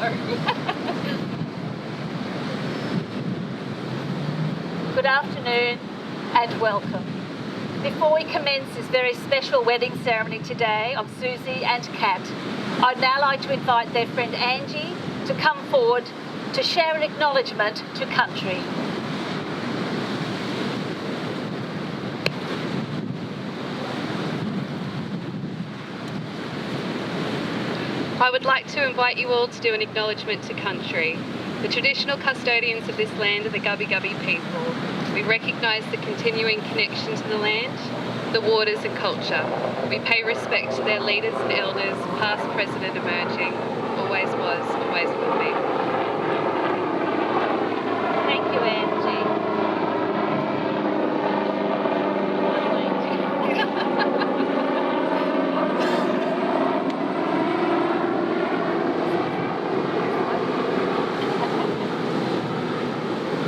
Good afternoon and welcome. Before we commence this very special wedding ceremony today of Susie and Kat, I'd now like to invite their friend Angie to come forward to share an acknowledgement to country. I would like to invite you all to do an acknowledgement to country. The traditional custodians of this land are the Gubbi Gubbi people. We recognise the continuing connection to the land, the waters and culture. We pay respect to their leaders and elders, past, present and emerging. Always was, always will be. Thank you, Angie.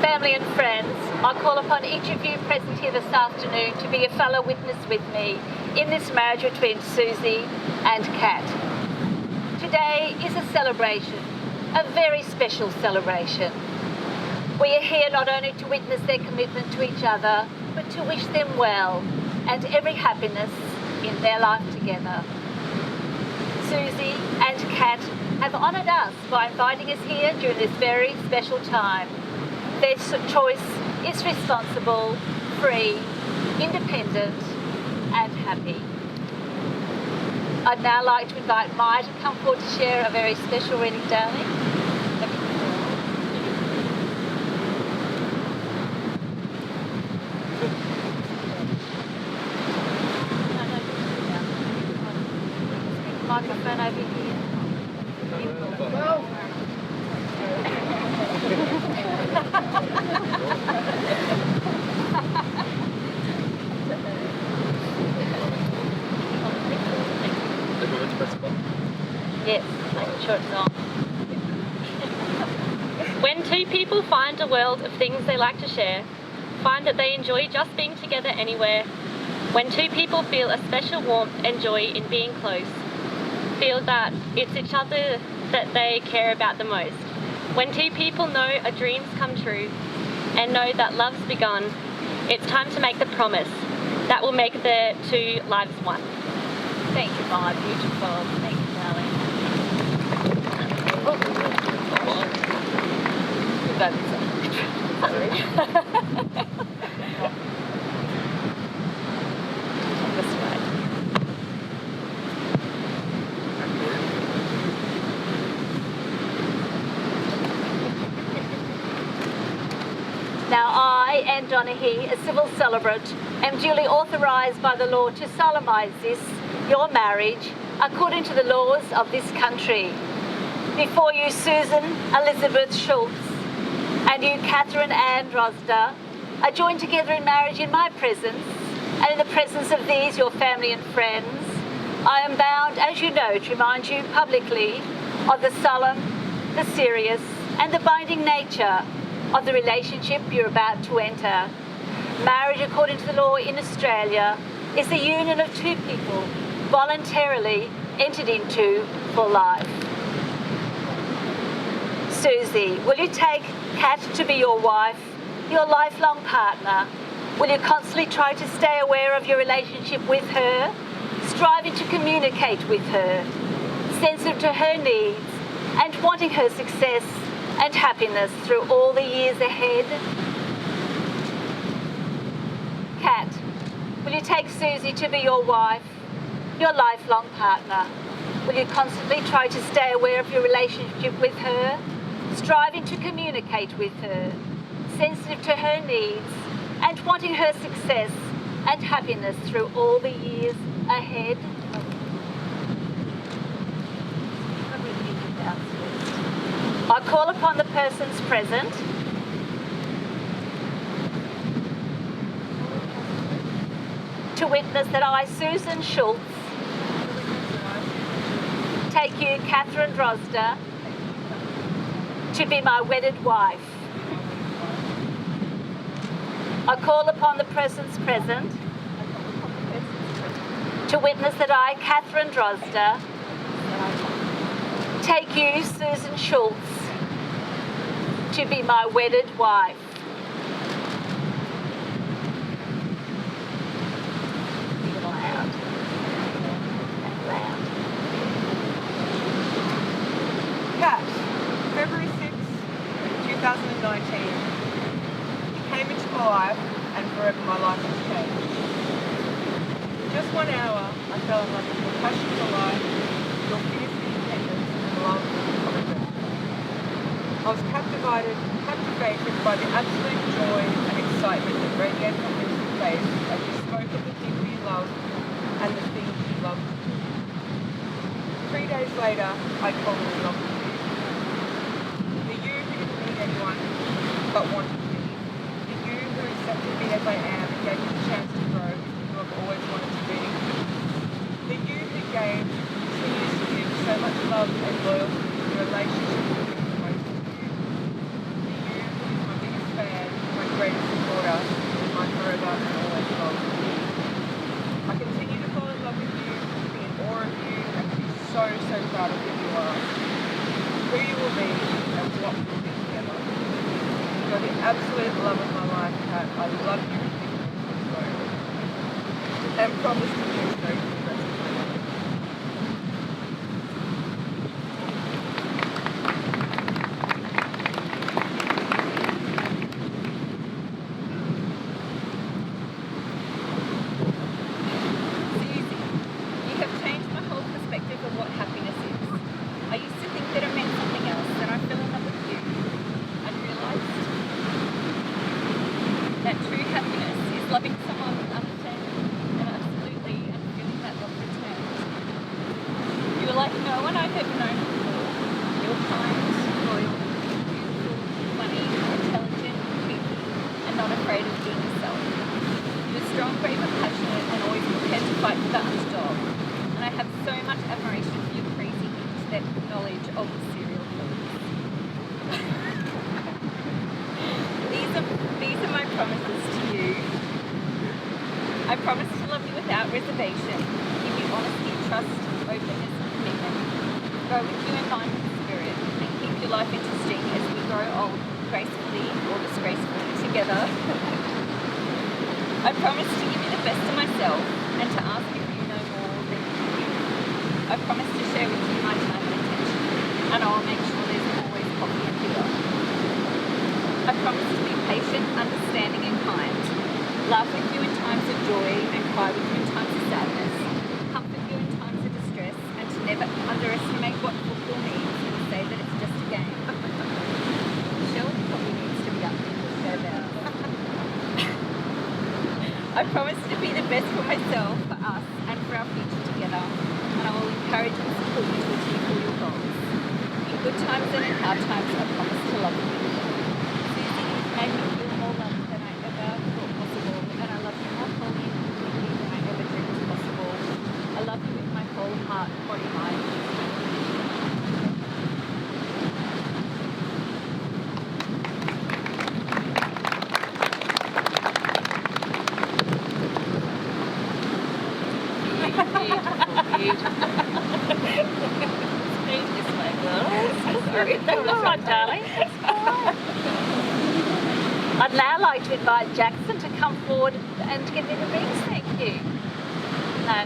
Family and friends, I call upon each of you present here this afternoon to be a fellow witness with me in this marriage between Susie and Kat. Today is a celebration, a very special celebration. We are here not only to witness their commitment to each other, but to wish them well and every happiness in their life together. Susie and Kat have honoured us by inviting us here during this very special time. Their choice is responsible, free, independent and happy. I'd now like to invite Maya to come forward to share a very special reading, darling. Microphone over here. Yes, making sure it's on. When two people find a world of things they like to share, find that they enjoy just being together anywhere, when two people feel a special warmth and joy in being close, feel that it's each other that they care about the most, when two people know a dream's come true and know that love's begun, it's time to make the promise that will make their two lives one. Thank you, Maya. Beautiful. Thank you, darling. This way. Now I, Anne Donaghy, a civil celebrant, am duly authorised by the law to solemnise this, your marriage, according to the laws of this country. Before you, Susan Elizabeth Schultz, and you, Catherine Ann Drozda, are joined together in marriage in my presence, and in the presence of these, your family and friends, I am bound, as you know, to remind you publicly of the solemn, the serious, and the binding nature of the relationship you're about to enter. Marriage, according to the law in Australia, is the union of two people voluntarily entered into for life. Susie, will you take Kat to be your wife, your lifelong partner? Will you constantly try to stay aware of your relationship with her, striving to communicate with her, sensitive to her needs, and wanting her success and happiness through all the years ahead? Kat, will you take Susie to be your wife, your lifelong partner? Will you constantly try to stay aware of your relationship with her, striving to communicate with her, sensitive to her needs, and wanting her success and happiness through all the years ahead? I call upon the persons present to witness that I, Susan Schultz, take you, Catherine Drozda, to be my wedded wife. I call upon the persons present to witness that I, Catherine Drozda, take you, Susan Schultz, to be my wedded wife. Loud. Loud. Kat, February 6th, 2019. You came into my life and forever my life has changed. In just 1 hour, I fell in love with your passion for life, your fierce independence and love of adventure. I was captivated by the absolute joy and excitement that radiated from your face as you spoke of the people you loved and the things you loved to do. 3 days later, I fallen in love with you. The you who didn't need anyone but wanted me. The you who accepted me as I am and gave me the chance to grow into who I've always wanted to be. The you who gave, continues to give so much love and loyalty to the relationship that means most to you. The you who is my biggest fan, my greatest supporter, and my forever and always love. I continue to fall in love with you, be in awe of you, and to be so proud of who you are, who you will be, and what we will be together. You're the absolute love of my life, Kat. I love you ridiculously so. And promise to do so for the rest of my life. Susie, you have changed my whole perspective of what happiness is. I used to think that it meant something else, then I fell in love with you and realised that true happiness is loving someone unashamedly and absolutely and feeling that love returned. You are like no one I've ever known before. You're kind, loyal, beautiful, funny, intelligent, witty, and not afraid of being yourself. You're strong, brave and passionate and always prepared to fight for the underdog. And I have so much admiration for your crazy in-depth knowledge of the serial killers. These are my promises to you. I promise to love you without reservation, give you honesty, trust, openness and commitment, go with you in mind and spirit, and keep your life interesting as we grow old, gracefully or disgracefully together. I promise to give you the best of myself and to ask if you know more than you give. I promise to share with you my time and attention, and I will make sure there's always coffee and beer. I promise to be patient, understanding and kind, laugh with you in times of joy and cry with you in times of sadness, comfort you in times of distress, and to never underestimate what football means and say that it's just a game. Shelley probably needs to be up here with her about. I promise to be the best for myself, for us, and for our future together, and I will encourage and support you to achieve all your goals. In good times and in hard times, I promise to love you. Susie, you've made me feel more loved than I ever thought possible, and I love you more wholly and completely than I ever dreamed was possible. I love you with my whole heart, body, mind, and spirit. Sorry. That's all right, darling. That's fine. I'd now like to invite Jackson to come forward and give me the rings. Thank you. No.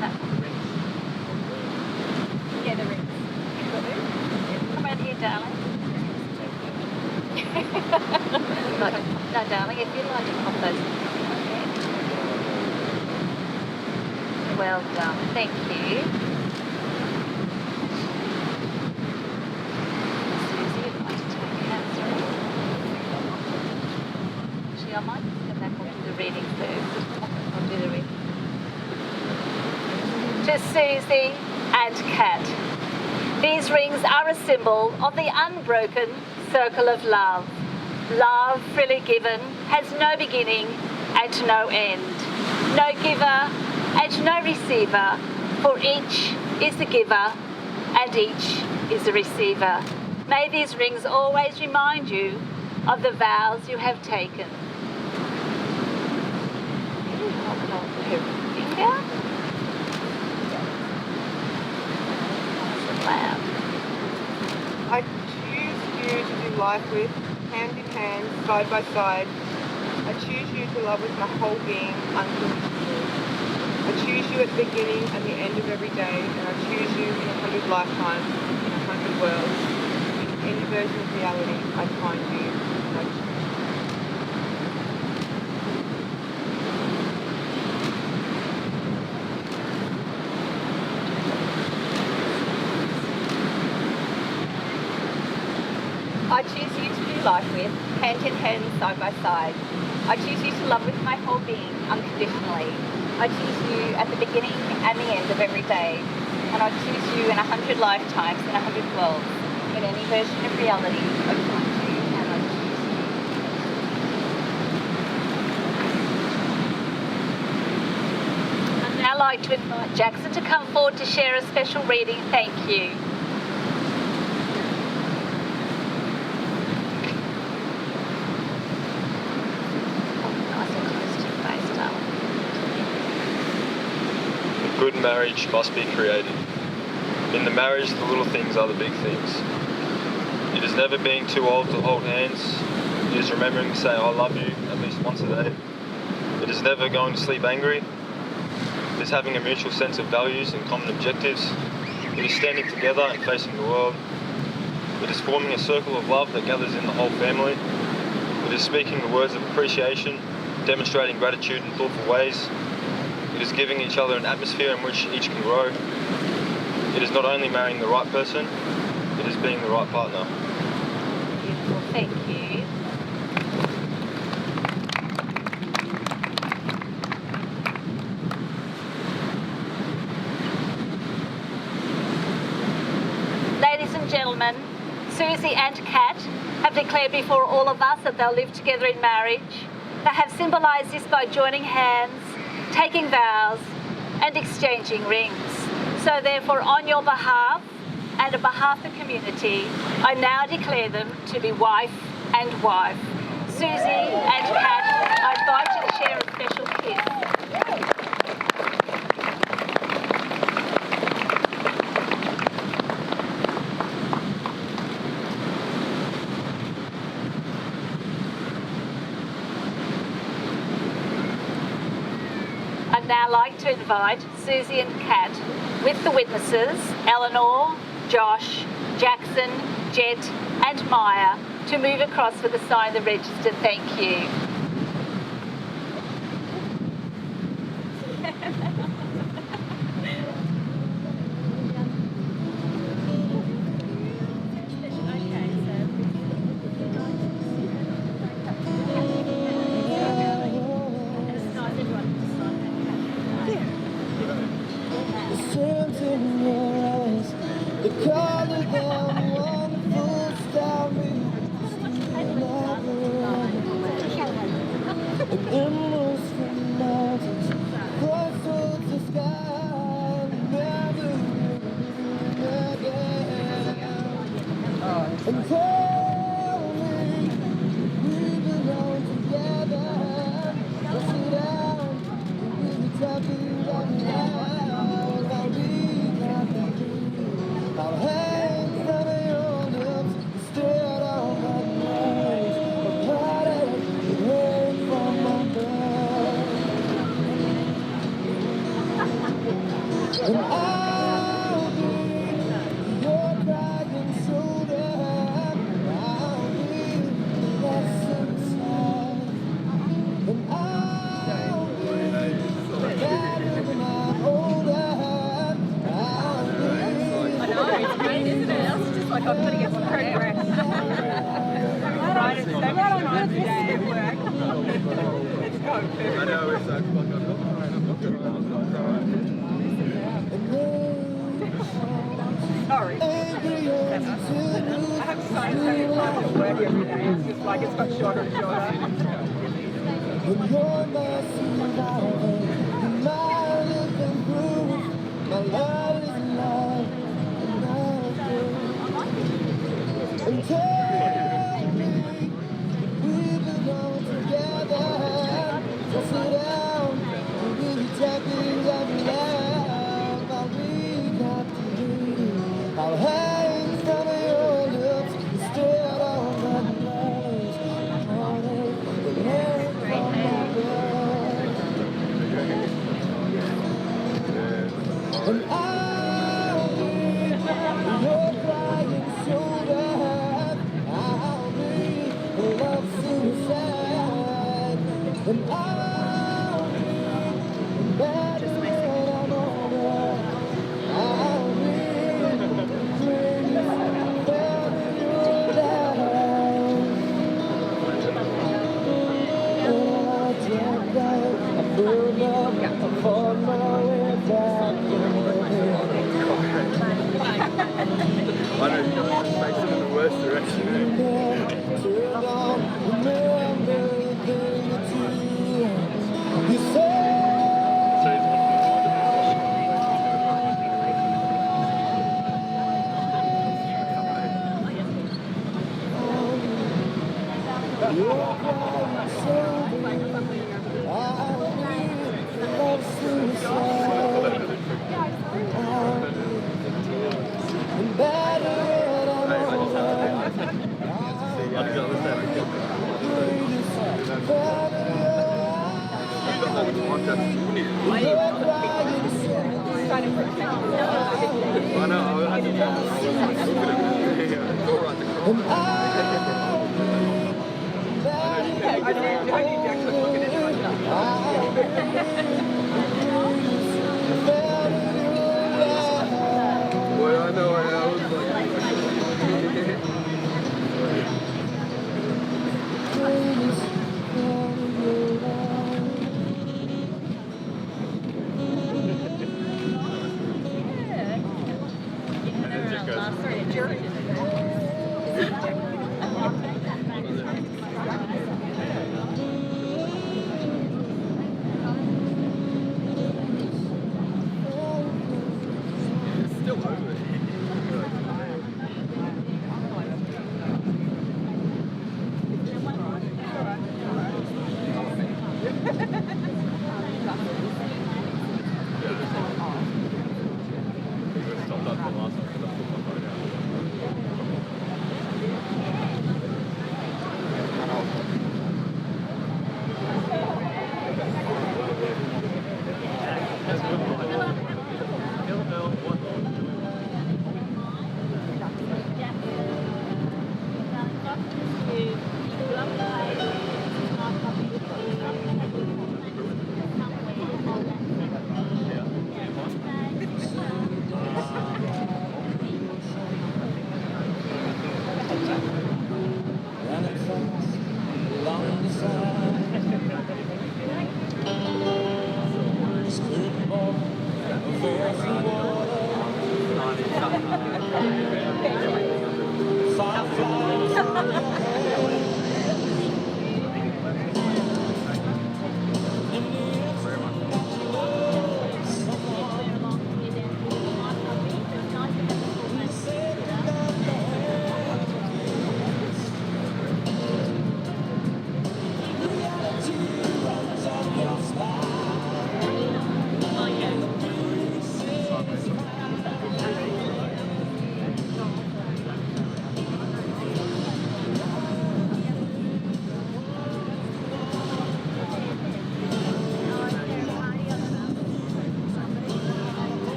No. Yeah, the rings. Come out here, darling. No, darling, if you'd like to pop those in. Well done. Thank you. Susie, you'd like to take that through. Actually, I might just go back and do the reading first. I'll do the reading. To Susie and Kat, these rings are a symbol of the unbroken circle of love. Love freely given has no beginning and no end. No giver and no receiver, for each is the giver and each is the receiver. May these rings always remind you of the vows you have taken. Her finger. loud. I choose you to do life with, hand in hand, side by side. I choose you to love with my whole being, unconditionally. I choose you at the beginning and the end of every day, and I choose you in 100 lifetimes, in 100 worlds. In any version of reality, I find you, and I choose you. I choose you to do life with, hand in hand, side by side. I choose you to love with my whole being, unconditionally. I choose you at the beginning and the end of every day. And I choose you in 100 lifetimes, in 100 worlds. In any version of reality, I find you and I choose you. I'd now like to invite Jackson to come forward to share a special reading. Thank you. Nice and close to your face, darling. A good marriage must be created. In the marriage, the little things are the big things. It is never being too old to hold hands. It is remembering to say I love you at least once a day. It is never going to sleep angry. It is having a mutual sense of values and common objectives. It is standing together and facing the world. It is forming a circle of love that gathers in the whole family. It is speaking the words of appreciation, demonstrating gratitude in thoughtful ways. It is giving each other an atmosphere in which each can grow. It is not only marrying the right person, it is being the right partner. Beautiful, thank you. Ladies and gentlemen, Susie and Kat have declared before all of us that they'll live together in marriage. They have symbolised this by joining hands, taking vows, and exchanging rings. So therefore, on your behalf and on behalf of the community, I now declare them to be wife and wife. Susie and Kat, I invite you to share a special kiss. I'd now like to invite Susie and Kat with the witnesses, Eleanor, Josh, Jackson, Jet and Maya, to move across for the sign of the register. Thank you. Strength in your eyes, the color that wonderful starry, and emeralds from the mountains, close to the sky, never again. And tell me we belong together. Let's sit down and we'll be talking right now. Our hands on your lips, straight on my nose. A party away from my bed. And I'll be your crying shoulder. I'll be lost inside. And I'll be better than I'm older. It's great, isn't it? It's just like I'm going to get some progress. Right, it's so much time today at work. Let's go. I know, it's like Sorry. I have so many times at work every day. It's just like it's got shorter and shorter. When you're my survivor, my living proof, my love is love, and I'll do. And tell me we belong together. So sit down and we'll be talking about love, all we got to do. Our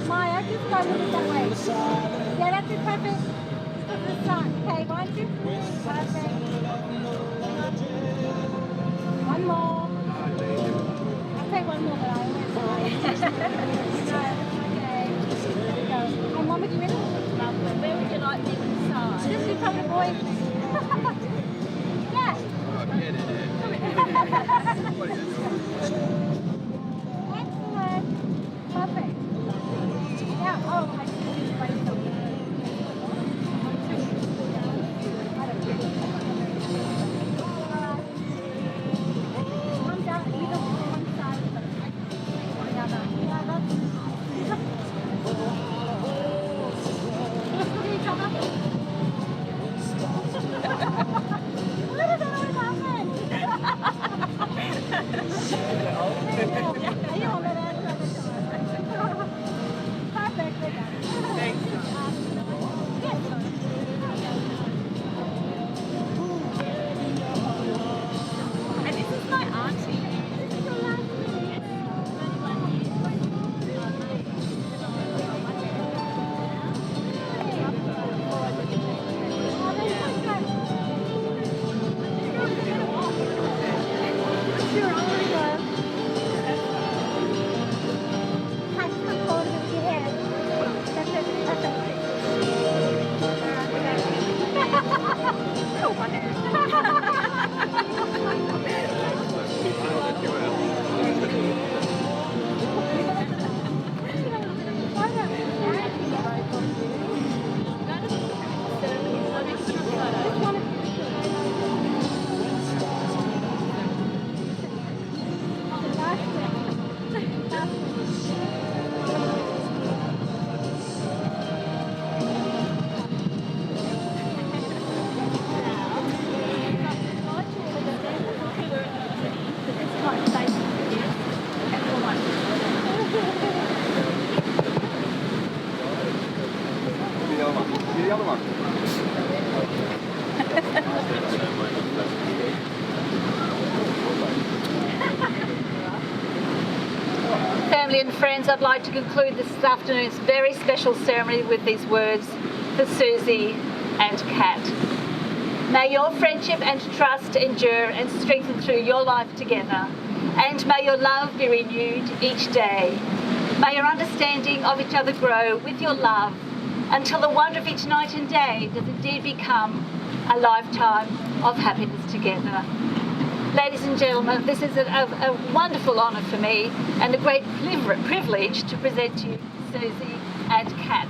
Maya, just go a little bit that way. Yeah, that's it, perfect. Just look at the sun. Okay, 1, 2, 3. Perfect. One more. I'll say one more, but I always say. Okay. There we go. And one with you in it? Lovely. Where would you like me to start? Just in front of the boys. Yeah. Excellent. Perfect. Yeah. Oh, I see this right. Come down a little bit on one side. The other. Yeah, that's. Look at each other. I don't know what happened. Family and friends, I'd like to conclude this afternoon's very special ceremony with these words for Susie and Kat. May your friendship and trust endure and strengthen through your life together, and may your love be renewed each day. May your understanding of each other grow with your love until the wonder of each night and day does indeed become a lifetime of happiness together. Ladies and gentlemen, this is a wonderful honour for me and a great privilege to present to you Susie and Kat.